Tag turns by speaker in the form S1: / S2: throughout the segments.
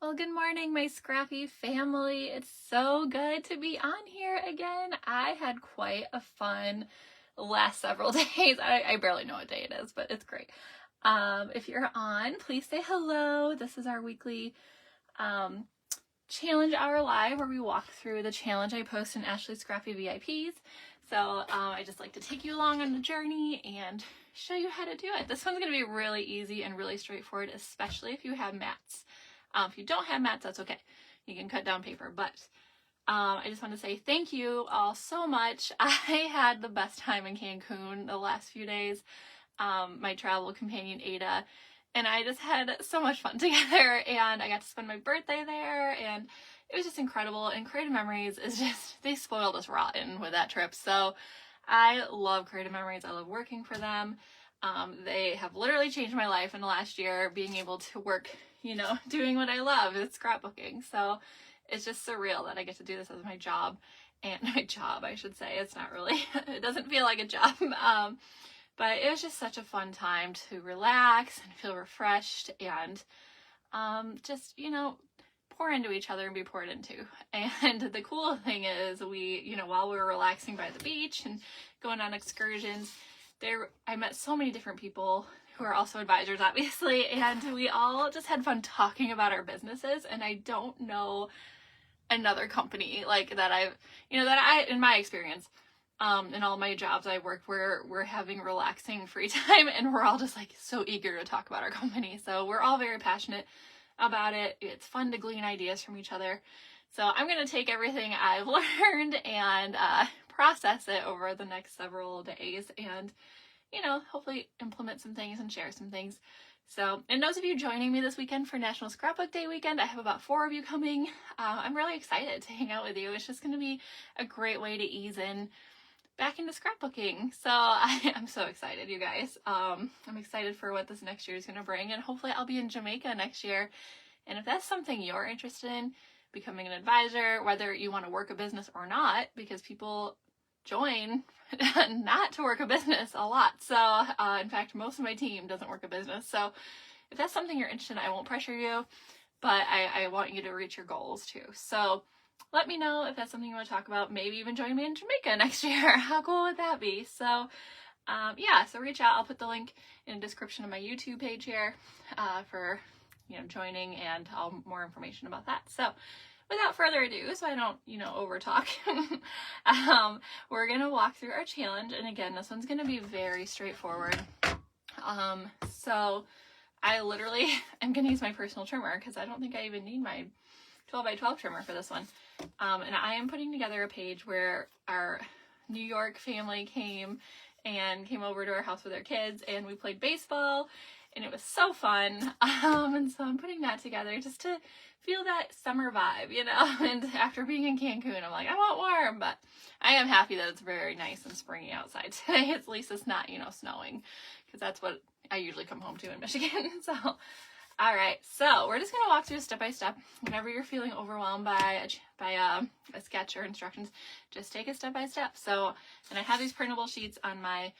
S1: Well, good morning, my scrappy family. It's so good to be on here again. I had quite a fun last several days. I barely know what day it is, but it's great. If you're on, please say hello. This is our weekly challenge hour live where we walk through the challenge I post in Ashley's Scrappy VIPs. So I just like to take you along on the journey and show you how to do it. This one's going to be really easy and really straightforward, especially if you have mats. If you don't have mats, that's okay. You can cut down paper, but I just want to say thank you all so much. I had the best time in Cancun the last few days. My travel companion, Ada, and I just had so much fun together, and I got to spend my birthday there, and it was just incredible. And Creative Memories is just, they spoiled us rotten with that trip. So I love Creative Memories. I love working for them. They have literally changed my life in the last year, being able to work, doing what I love. It's scrapbooking. So it's just surreal that I get to do this as my job. And my job, I should say. It's not really, it doesn't feel like a job. But it was just such a fun time to relax and feel refreshed and just, pour into each other and be poured into. And the cool thing is while we were relaxing by the beach and going on excursions, I met so many different people who are also advisors, obviously, and we all just had fun talking about our businesses. And I don't know another company like that in my experience, in all my jobs I work where we're having relaxing free time and we're all just like so eager to talk about our company. So we're all very passionate about it. It's fun to glean ideas from each other. So I'm going to take everything I've learned and process it over the next several days and, hopefully implement some things and share some things. So, and those of you joining me this weekend for National Scrapbook Day weekend, I have about 4 of you coming. I'm really excited to hang out with you. It's just going to be a great way to ease in back into scrapbooking. So I'm so excited, you guys. I'm excited for what this next year is going to bring, and hopefully I'll be in Jamaica next year. And if that's something you're interested in, becoming an advisor, whether you want to work a business or not, because people join not to work a business a lot. So in fact, most of my team doesn't work a business. So if that's something you're interested in, I won't pressure you, but I want you to reach your goals too. So let me know if that's something you want to talk about. Maybe even join me in Jamaica next year. How cool would that be? So so reach out. I'll put the link in the description of my YouTube page here for joining and all more information about that. So without further ado, so I don't over talk, we're gonna walk through our challenge. And again, this one's gonna be very straightforward. So I literally am gonna use my personal trimmer because I don't think I even need my 12x12 trimmer for this one. And I am putting together a page where our New York family came over to our house with their kids, and we played baseball, and it was so fun. And so I'm putting that together just to feel that summer vibe, and after being in Cancun, I'm like, I want warm, but I am happy that it's very nice and springy outside today. At least it's not, snowing, because that's what I usually come home to in Michigan. So all right, so we're just going to walk through step by step. Whenever you're feeling overwhelmed by a sketch or instructions, just take it step by step. So, and I have these printable sheets on my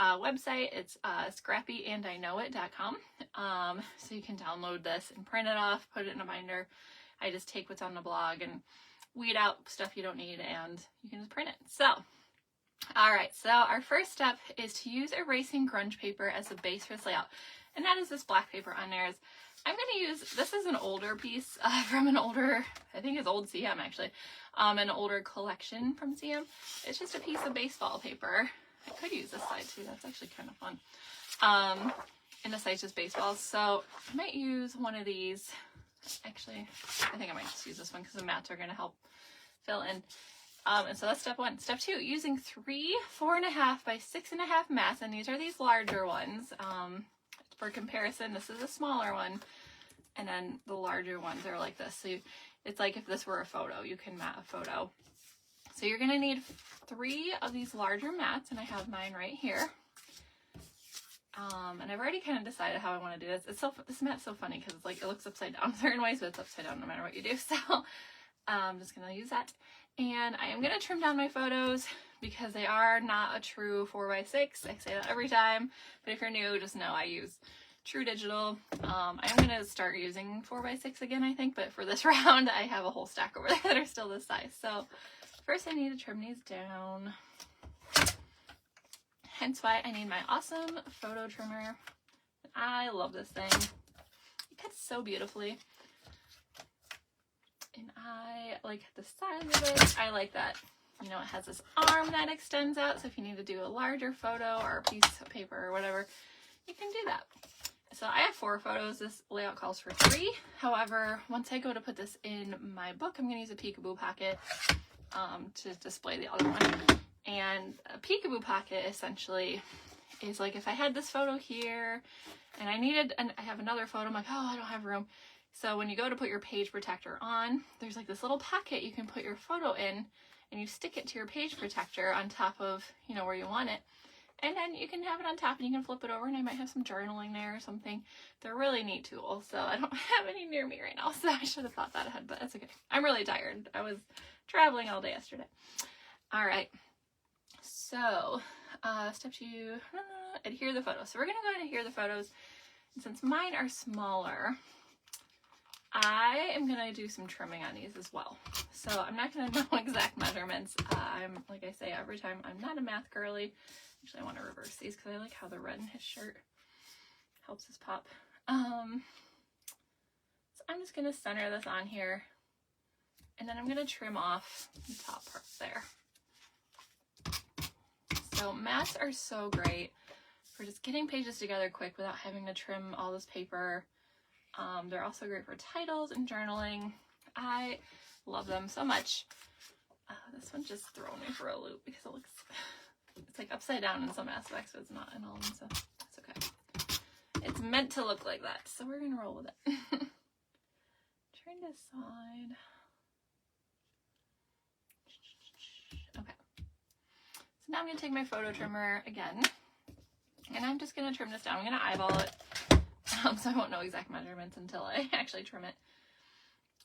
S1: website. It's scrappyandiknowit.com. So you can download this and print it off, put it in a binder. I just take what's on the blog and weed out stuff you don't need, and you can just print it. So, all right, so our first step is to use erasing grunge paper as the base for this layout. And that is this black paper on there. I'm going to use, this is an older piece from an older, I think it's old CM actually, an older collection from CM. It's just a piece of baseball paper. I could use this side too, that's actually kind of fun. And this side's just baseball, so I might use one of these. Actually, I think I might just use this one because the mats are going to help fill in. And so that's step one. Step two, using 3 4.5 by 6.5 mats, and these are these larger ones. For comparison, this is a smaller one, and then the larger ones are like this. So it's like if this were a photo, you can mat a photo. So you're going to need 3 of these larger mats, and I have mine right here. And I've already kind of decided how I want to do this. This mat's so funny because it's like it looks upside down certain ways, but it's upside down no matter what you do. So I'm just going to use that. And I am going to trim down my photos because they are not a true 4x6. I say that every time, but if you're new, just know I use True Digital. I'm gonna start using 4x6 again, I think, but for this round I have a whole stack over there that are still this size. So first I need to trim these down. Hence why I need my awesome photo trimmer. I love this thing. It cuts so beautifully. And I like the size of it. I like that, you know, it has this arm that extends out. So if you need to do a larger photo or a piece of paper or whatever, you can do that. So I have 4 photos. This layout calls for 3. However, once I go to put this in my book, I'm going to use a peekaboo pocket to display the other one. And a peekaboo pocket essentially is like if I had this photo here and I have another photo, I'm like, oh, I don't have room. So when you go to put your page protector on, there's like this little pocket you can put your photo in, and you stick it to your page protector on top of, you know, where you want it. And then you can have it on top and you can flip it over, and I might have some journaling there or something. They're really neat tools. So I don't have any near me right now, so I should have thought that ahead, but that's okay. I'm really tired. I was traveling all day yesterday. All right. So step 2, adhere the photos. So we're going to go ahead and adhere the photos. And since mine are smaller, I am going to do some trimming on these as well. So I'm not going to know exact measurements. I'm, like I say every time, I'm not a math girly. Actually, I want to reverse these because I like how the red in his shirt helps us pop. So I'm just going to center this on here, and then I'm going to trim off the top part there. So mats are so great for just getting pages together quick without having to trim all this paper. They're also great for titles and journaling. I love them so much. This one just threw me for a loop because it looks, it's like upside down in some aspects, but it's not in all of them, so that's okay. It's meant to look like that, so we're gonna roll with it. Turn this side. Okay. So now I'm gonna take my photo trimmer again, and I'm just gonna trim this down. I'm gonna eyeball it. So I won't know exact measurements until I actually trim it.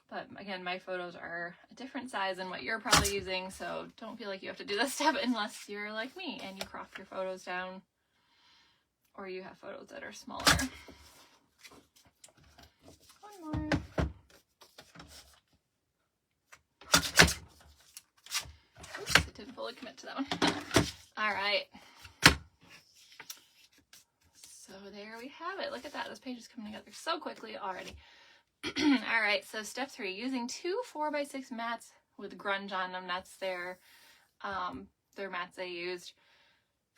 S1: But again, my photos are a different size than what you're probably using, so don't feel like you have to do this step unless you're like me and you crop your photos down or you have photos that are smaller. One more. Oops, I didn't fully commit to that one. All right. So there we have it. Look at that. This page is coming together so quickly already. All right, so step 3, using 2 4x6 mats with grunge on them. That's their mats they used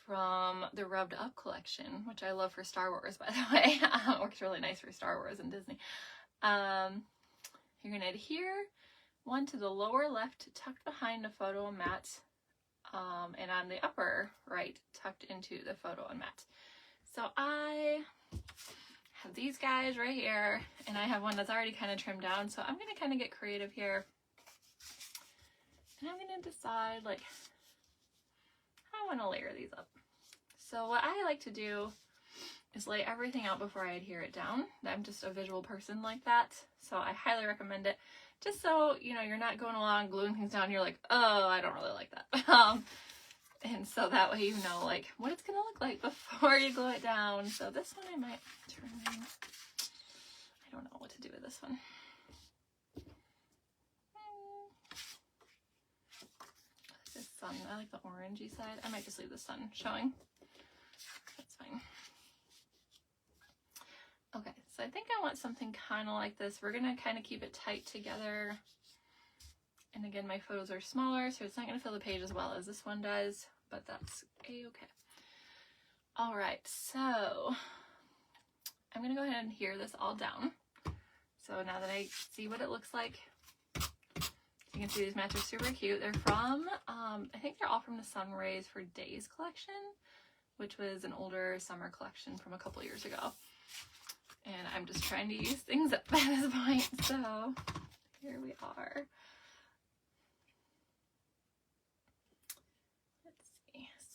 S1: from the Rubbed Up collection, which I love for Star Wars, by the way. Works really nice for Star Wars and Disney. You're going to adhere one to the lower left tucked behind the photo and mat, and on the upper right tucked into the photo and mat. So I have these guys right here, and I have one that's already kind of trimmed down, so I'm going to kind of get creative here. And I'm going to decide like how I want to layer these up. So what I like to do is lay everything out before I adhere it down. I'm just a visual person like that, so I highly recommend it. Just so, you know, you're not going along gluing things down, you're like, oh, I don't really like that. And so that way you know, like, what it's going to look like before you glue it down. So this one I might turn. I don't know what to do with this one. This sun, I like the orangey side. I might just leave the sun showing. That's fine. Okay, so I think I want something kind of like this. We're going to kind of keep it tight together. And again, my photos are smaller, so it's not going to fill the page as well as this one does, but that's a-okay. All right, so I'm going to go ahead and adhere this all down. So now that I see what it looks like, you can see these mats are super cute. They're from, I think they're all from the Sun Rays for Days collection, which was an older summer collection from a couple years ago. And I'm just trying to use things up at this point, so here we are.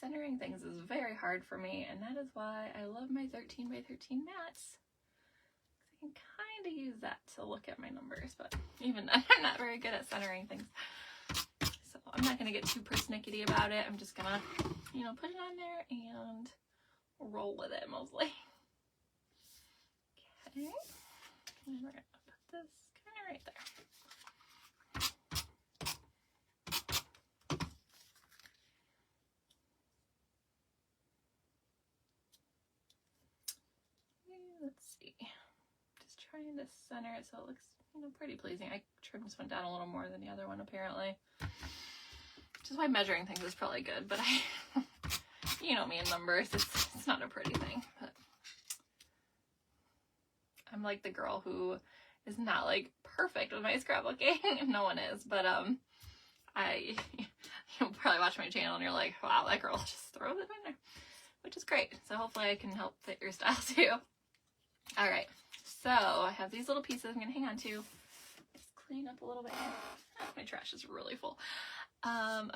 S1: Centering things is very hard for me, and that is why I love my 13 by 13 mats. I can kind of use that to look at my numbers, but even I'm not very good at centering things. So I'm not going to get too persnickety about it. I'm just going to, you know, put it on there and roll with it mostly. And we're gonna put this kind of right there. Let's see. Just trying to center it so it looks, you know, pretty pleasing. I trimmed this one down a little more than the other one apparently. Which is why measuring things is probably good, but you know me in numbers, it's not a pretty thing. But I'm like the girl who is not like perfect with my scrapbooking. No one is, but you'll probably watch my channel and you're like, wow, that girl just throws it in there, which is great. So hopefully I can help fit your style too. All right, so I have these little pieces I'm gonna hang on to. Just clean up a little bit. Oh, my trash is really full.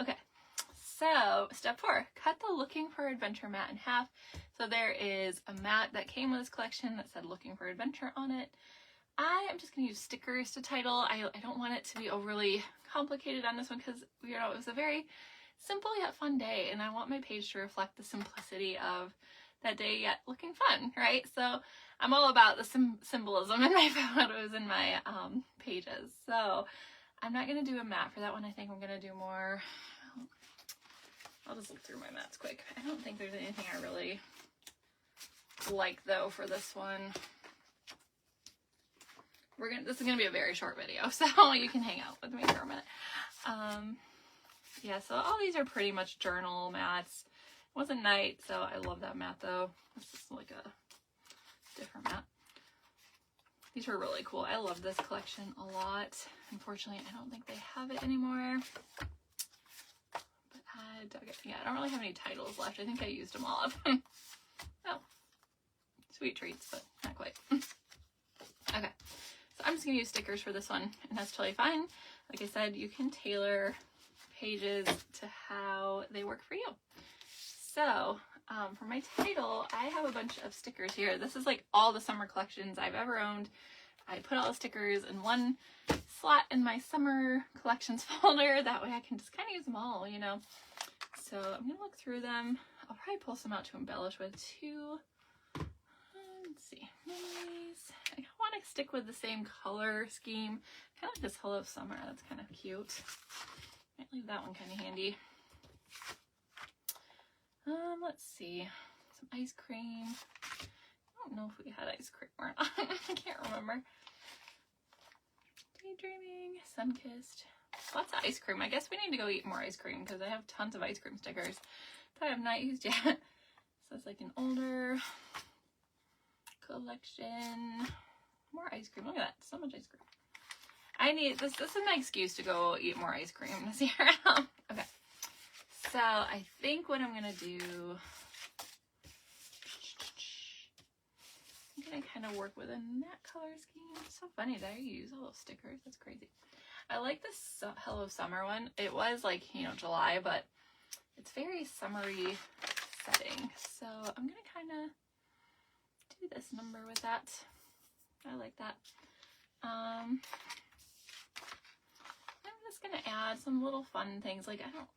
S1: Okay, so step 4, cut the Looking for Adventure mat in half. So there is a mat that came with this collection that said Looking for Adventure on it. I am just going to use stickers to title. I don't want it to be overly complicated on this one because, you know, it was a very simple yet fun day, and I want my page to reflect the simplicity of that day yet looking fun, right? So I'm all about the symbolism in my photos and my pages. So I'm not going to do a mat for that one. I think I'm going to do more, I'll just look through my mats quick. I don't think there's anything I really like though for this one. This is gonna be a very short video, so you can hang out with me for a minute. Yeah, so all these are pretty much journal mats. It wasn't night, so I love that mat though. This is like a different mat. These were really cool. I love this collection a lot. Unfortunately, I don't think they have it anymore. But I dug it. Yeah, I don't really have any titles left. I think I used them all up. Oh, sweet treats, but not quite. Okay. So I'm just going to use stickers for this one, and that's totally fine. Like I said, you can tailor pages to how they work for you. So for my title, I have a bunch of stickers here. This is like all the summer collections I've ever owned. I put all the stickers in one slot in my summer collections folder. That way I can just kind of use them all, you know. So I'm going to look through them. I'll probably pull some out to embellish with too. Let's see. Nice. I want to stick with the same color scheme. Kind of like this Hello Summer. That's kind of cute. Might leave that one kind of handy. Let's see. Some ice cream. I don't know if we had ice cream or not. I can't remember. Daydreaming. Sun-kissed. Lots of ice cream. I guess we need to go eat more ice cream because I have tons of ice cream stickers that I have not used yet. So it's like an older collection. More ice cream. Look at that. So much ice cream. I need this. This is my excuse to go eat more ice cream this year. Okay. So I think what I'm going to do, I'm going to kind of work with a net color scheme. It's so funny that I use all those stickers. That's crazy. I like this Hello Summer one. It was like, you know, July, but it's very summery setting. So I'm going to kind of do this number with that. I like that. I'm just going to add some little fun things. Like, I don't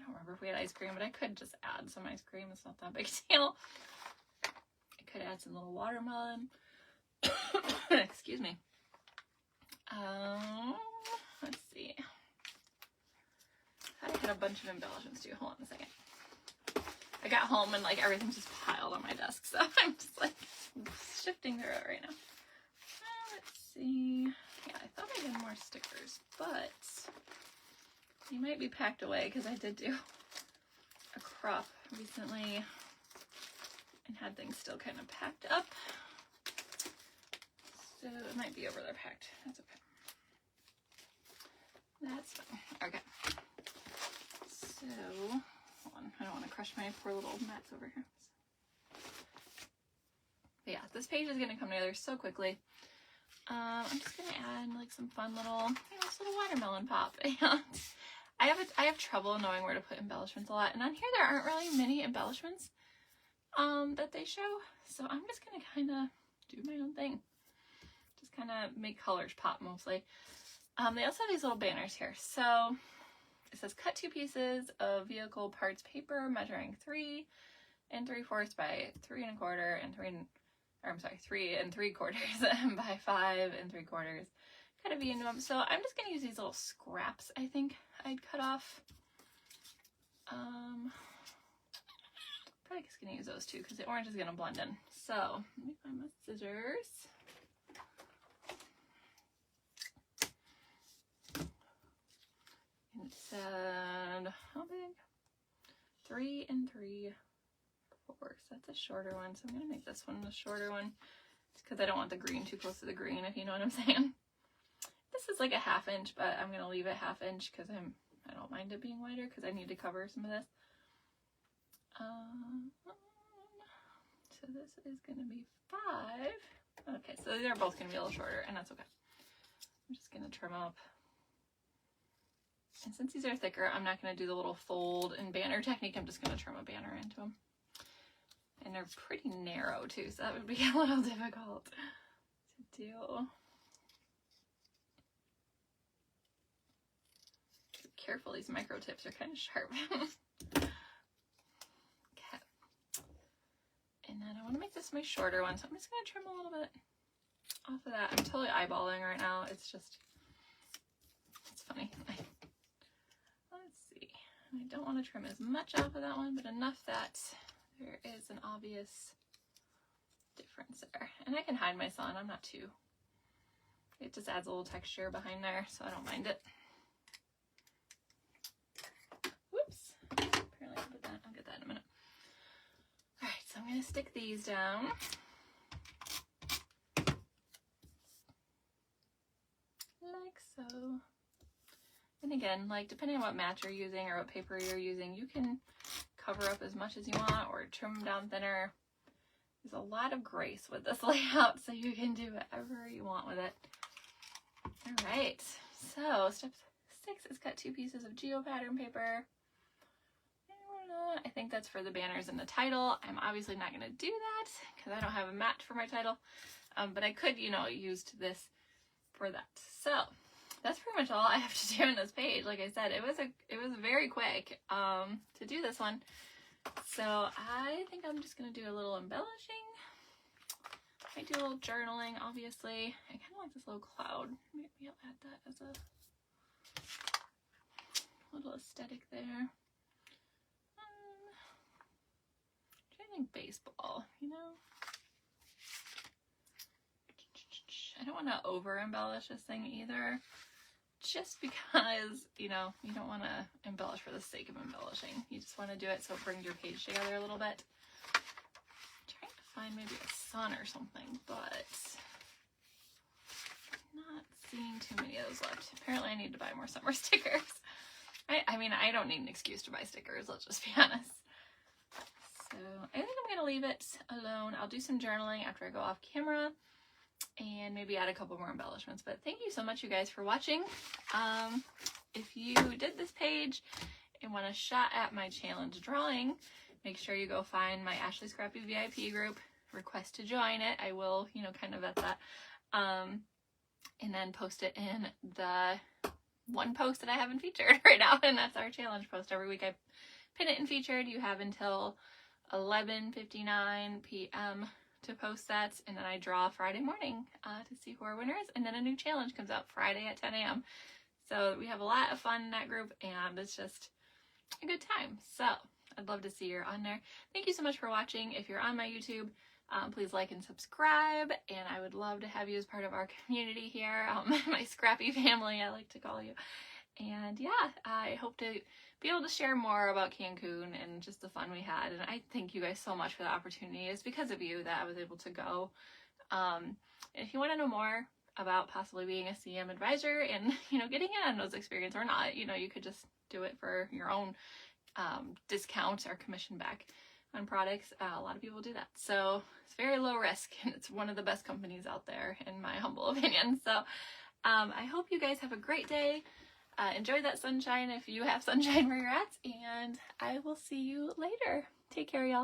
S1: remember if we had ice cream, but I could just add some ice cream. It's not that big a deal. I could add some little watermelon. Excuse me. Let's see. I had a bunch of embellishments too. Hold on a second. I got home and like everything's just piled on my desk, so I'm just like shifting through it right now. Let's see. Yeah, I thought I had more stickers, but they might be packed away because I did do a crop recently and had things still kind of packed up. So it might be over there packed. That's okay. That's fine. Okay. So, hold on. I don't want to crush my poor little mats over here. But yeah, this page is going to come together so quickly. I'm just going to add like some fun little, you know, this little watermelon pop. And I have trouble knowing where to put embellishments a lot. And on here there aren't really many embellishments that they show. So I'm just going to kind of do my own thing. Just kind of make colors pop mostly. They also have these little banners here. So it says cut 2 pieces of vehicle parts paper measuring 3 3/4 by 3 1/4 and or I'm sorry, 3 3/4 by 5 3/4. Kind of be into them. So I'm just gonna use these little scraps. I think I'd cut off. Probably just gonna use those two because the orange is gonna blend in. So let me find my scissors. And it said, how big? 3 3/4. That's a shorter one, so I'm gonna make this one the shorter one. It's because I don't want the green too close to the green, if you know what I'm saying. This is like a 1/2 inch, but I'm gonna leave it 1/2 inch because I don't mind it being wider because I need to cover some of this. So this is gonna be 5. Okay, so they're both gonna be a little shorter, and that's okay. I'm just gonna trim up. And since these are thicker, I'm not gonna do the little fold and banner technique. I'm just gonna trim a banner into them. And they're pretty narrow too, so that would be a little difficult to do. Be careful, these micro tips are kind of sharp. Okay. And then I want to make this my shorter one, so I'm just going to trim a little bit off of that. I'm totally eyeballing right now. It's funny. Let's see. I don't want to trim as much off of that one, but enough that there is an obvious difference there. And I can hide my sun. I'm not too. It just adds a little texture behind there, so I don't mind it. Whoops. Apparently I'll put that. I'll get that in a minute. Alright, so I'm going to stick these down. Like so. And again, like depending on what mat you're using or what paper you're using, you can cover up as much as you want or trim them down thinner. There's a lot of grace with this layout, so you can do whatever you want with it. Alright, so step 6 is cut 2 pieces of geo pattern paper. I think that's for the banners and the title. I'm obviously not going to do that because I don't have a mat for my title, but I could, use this for that. So that's pretty much all I have to do on this page. Like I said, it was very quick to do this one. So I think I'm just going to do a little embellishing. I do a little journaling, obviously. I kind of like this little cloud. Maybe I'll add that as a little aesthetic there. I think baseball, I don't want to over embellish this thing either, just because, you don't want to embellish for the sake of embellishing. You just want to do it so it brings your page together a little bit. I'm trying to find maybe a sun or something, but not seeing too many of those left. Apparently I need to buy more summer stickers. I mean, I don't need an excuse to buy stickers, let's just be honest. So I think I'm going to leave it alone. I'll do some journaling after I go off camera and maybe add a couple more embellishments. But thank you so much, you guys, for watching. If you did this page and want a shot at my challenge drawing, make sure you go find my Ashley Scrappy VIP group, request to join it. I will, kind of vet that. And then post it in the one post that I haven't featured right now, and that's our challenge post. Every week I pin it in featured. You have until 11:59 p.m. to post that, and then I draw Friday morning to see who our winner is, and then a new challenge comes out Friday at 10 a.m. So we have a lot of fun in that group, and it's just a good time. So I'd love to see you on there. Thank you so much for watching. If you're on my YouTube, please like and subscribe, and I would love to have you as part of our community here, my scrappy family, I like to call you. And yeah, I hope to be able to share more about Cancun and just the fun we had. And I thank you guys so much for the opportunity. It's because of you that I was able to go. And if you want to know more about possibly being a CM advisor and, getting in on those experiences or not, you could just do it for your own discount or commission back on products. A lot of people do that. So it's very low risk, and it's one of the best companies out there, in my humble opinion. So I hope you guys have a great day. Enjoy that sunshine if you have sunshine where you're at, and I will see you later. Take care, y'all.